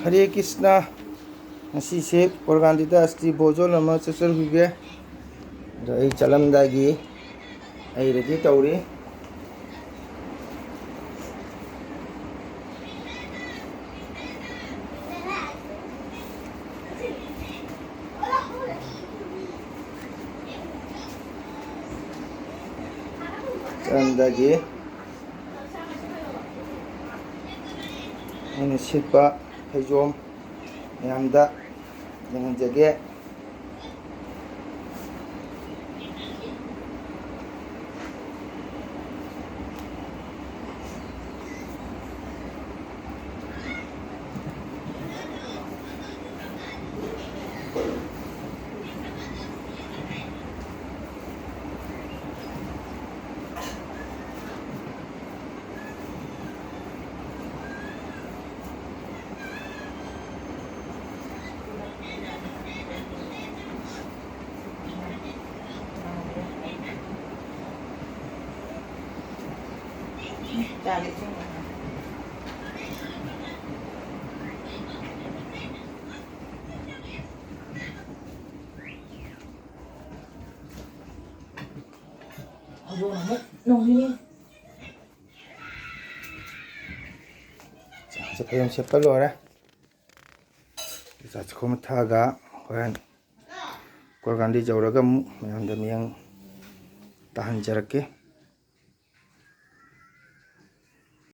Hare Krishna ngasi Porgandida asti bojol ama chachar huge da ai chalamdagi ai ready tauri chalamdagi ini sitpa hejom yamda dengan jage Sekarang siapa lo ya? Kita cukup mataga, kan? Porgandi jauh lagi, yang demi yang tahan jarak ke.